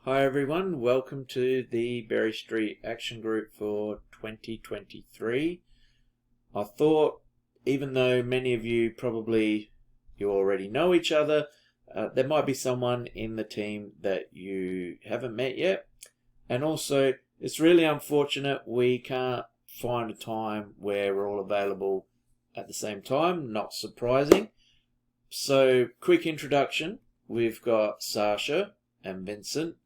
Hi everyone, welcome to the Berry Street Action Group for 2023. I thought, even though many of you you already know each other, there might be someone in the team that you haven't met yet. And also, it's really unfortunate we can't find a time where we're all available at the same time, not surprising. So, quick introduction, we've got Sasha and Vincent,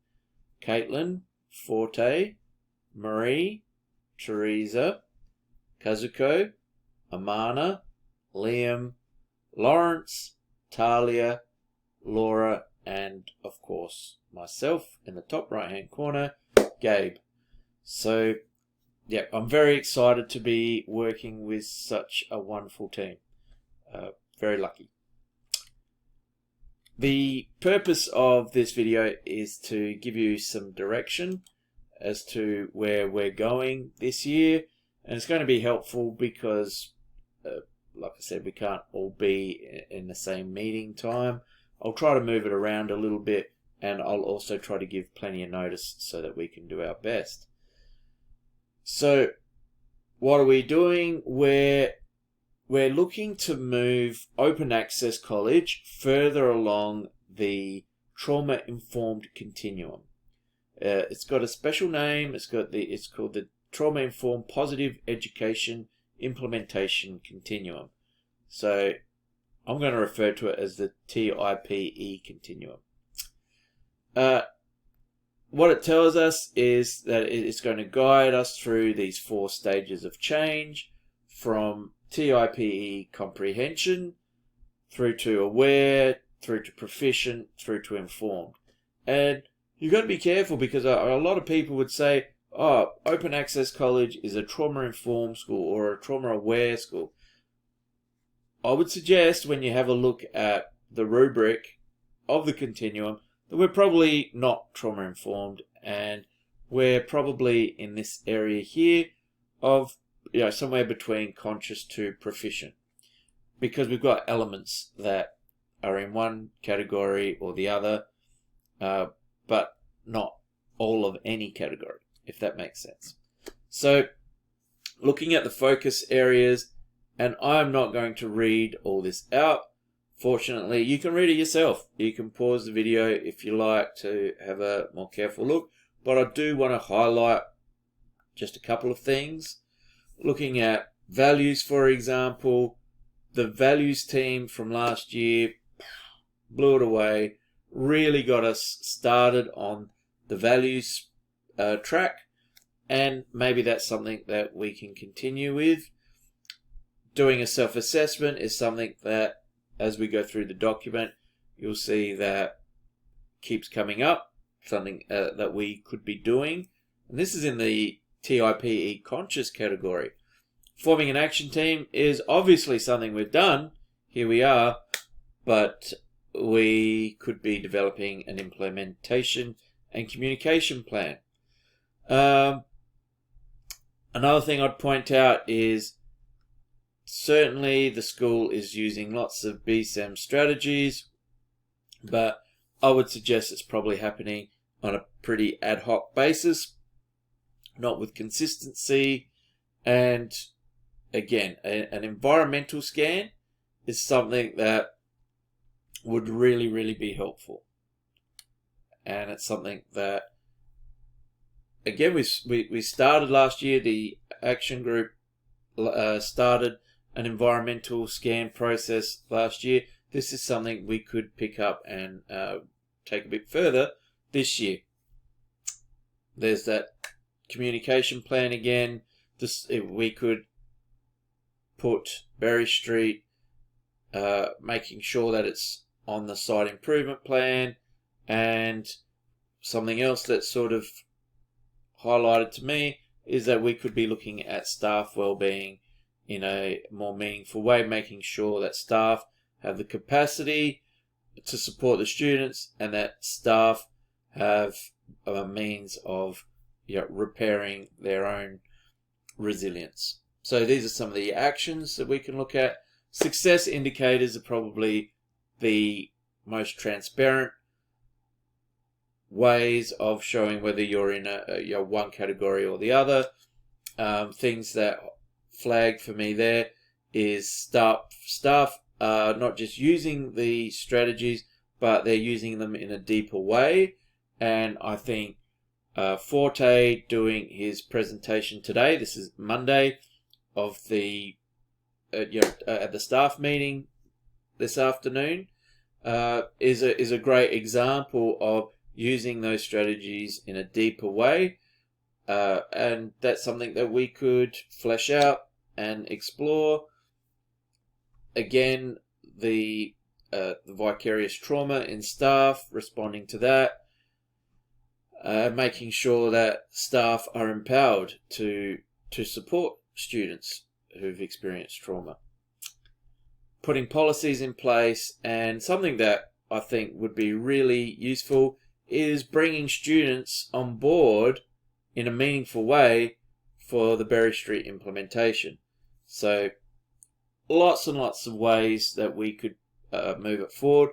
Caitlin, Forte, Marie, Teresa, Kazuko, Amana, Liam, Lawrence, Talia, Laura, and of course myself in the top right hand corner, Gabe. So yeah, I'm very excited to be working with such a wonderful team. Very lucky. The purpose of this video is to give you some direction as to where we're going this year, and it's going to be helpful because like I said, we can't all be in the same meeting time. I'll try to move it around a little bit, and I'll also try to give plenty of notice so that we can do our best. So what are we doing? We're looking to move Open Access College further along the trauma-informed continuum. It's got a special name. It's called the Trauma-Informed Positive Education Implementation Continuum. So I'm going to refer to it as the TIPE Continuum. What it tells us is that it's going to guide us through these 4 stages of change, from TIPE comprehension, through to aware, through to proficient, through to informed. And you've got to be careful because a lot of people would say, oh, Open Access College is a trauma-informed school or a trauma-aware school. I would suggest when you have a look at the rubric of the continuum that we're probably not trauma-informed, and we're probably in this area here of somewhere between conscious to proficient, because we've got elements that are in one category or the other, but not all of any category, if that makes sense. So looking at the focus areas, and I'm not going to read all this out. Fortunately, you can read it yourself. You can pause the video if you like to have a more careful look, but I do want to highlight just a couple of things. Looking at values, for example, the values team from last year blew it away, really got us started on the values track, and maybe that's something that we can continue with. Doing a self-assessment is something that, as we go through the document, you'll see that keeps coming up, something that we could be doing. And this is in the TIPE conscious category. Forming an action team is obviously something we've done. Here we are, but we could be developing an implementation and communication plan. Another thing I'd point out is certainly the school is using lots of BSAG strategies, but I would suggest it's probably happening on a pretty ad hoc basis, not with consistency. And again, an environmental scan is something that would really be helpful. And it's something that, again, we started last year, the action group started an environmental scan process last year. This is something we could pick up and take a bit further this year. There's that communication plan again. We could put Berry Street, making sure that it's on the site improvement plan, and something else that's sort of highlighted to me is that we could be looking at staff well-being in a more meaningful way, making sure that staff have the capacity to support the students and that staff have a means of repairing their own resilience. So these are some of the actions that we can look at. Success indicators are probably the most transparent ways of showing whether you're in a one category or the other. Things that flagged for me there is staff are not just using the strategies, but they're using them in a deeper way. And I think Forte doing his presentation today, this is Monday, of the at the staff meeting this afternoon, is a great example of using those strategies in a deeper way, and that's something that we could flesh out and explore. Again, the vicarious trauma in staff, responding to that, making sure that staff are empowered to support students who've experienced trauma. Putting policies in place, and something that I think would be really useful is bringing students on board in a meaningful way for the Berry Street implementation. So lots and lots of ways that we could move it forward.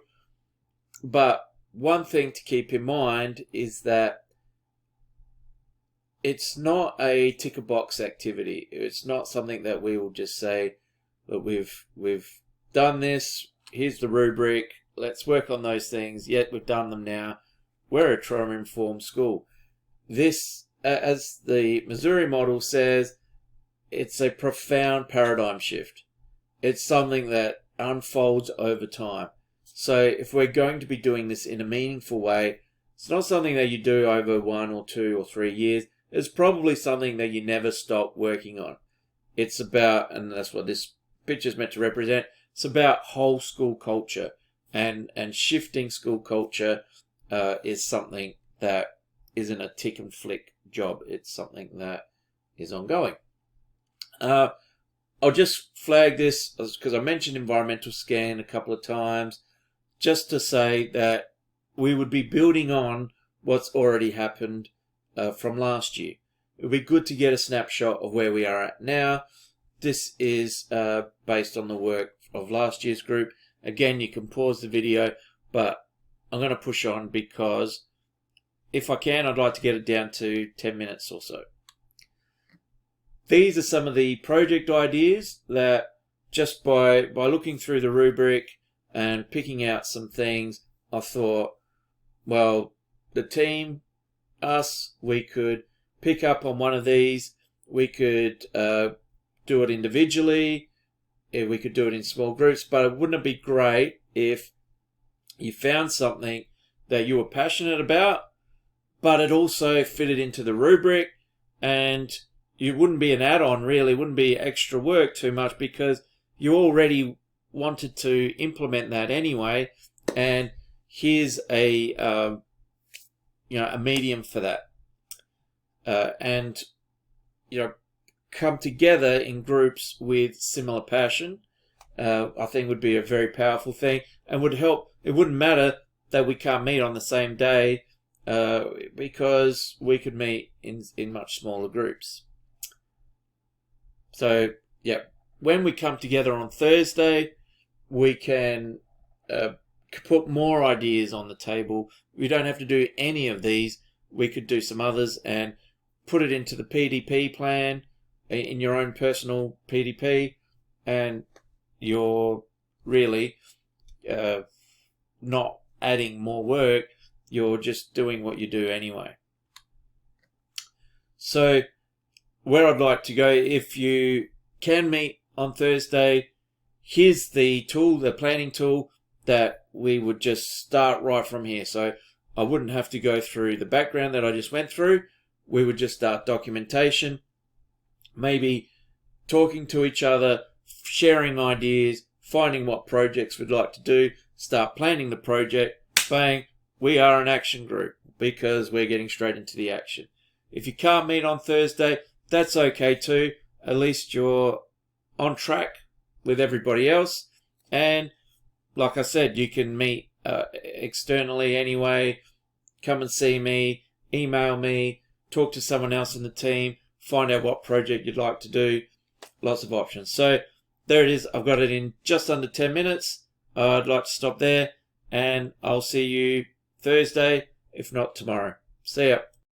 But one thing to keep in mind is that it's not a tick a box activity. It's not something that we will just say that we've done this, here's the rubric, let's work on those things, yet we've done them now, we're a trauma-informed school. This, as the Missouri model says, it's a profound paradigm shift. It's something that unfolds over time. So if we're going to be doing this in a meaningful way, it's not something that you do over 1 or 2 or 3 years. It's probably something that you never stop working on. It's about, and that's what this picture is meant to represent, it's about whole school culture, and shifting school culture is something that isn't a tick and flick job. It's something that is ongoing. I'll just flag this because I mentioned environmental scan a couple of times, just to say that we would be building on what's already happened from last year. It would be good to get a snapshot of where we are at now. This is based on the work of last year's group. Again, you can pause the video, but I'm going to push on because if I can, I'd like to get it down to 10 minutes or so. These are some of the project ideas that just by looking through the rubric and picking out some things, I thought, well, the team, us, we could pick up on one of these. We could do it individually. We could do it in small groups, but wouldn't it be great if you found something that you were passionate about, but it also fitted into the rubric, and it wouldn't be an add-on really, wouldn't be extra work too much because you already wanted to implement that anyway, and here's a medium for that, and come together in groups with similar passion. I think would be a very powerful thing and would help. It wouldn't matter that we can't meet on the same day because we could meet in much smaller groups. So yeah, when we come together on Thursday, we can put more ideas on the table. We don't have to do any of these. We could do some others and put it into the PDP plan in your own personal PDP, and you're really not adding more work. You're just doing what you do anyway. So where I'd like to go, if you can meet on Thursday, here's the tool, the planning tool, that we would just start right from here. So I wouldn't have to go through the background that I just went through. We would just start documentation, maybe talking to each other, sharing ideas, finding what projects we'd like to do, start planning the project. Bang, we are an action group because we're getting straight into the action. If you can't meet on Thursday, that's okay too. At least you're on track with everybody else. And like I said, you can meet externally anyway. Come and see me, email me, talk to someone else in the team, find out what project you'd like to do. Lots of options. So there it is. I've got it in just under 10 minutes. I'd like to stop there, and I'll see you Thursday. If not, tomorrow. See ya.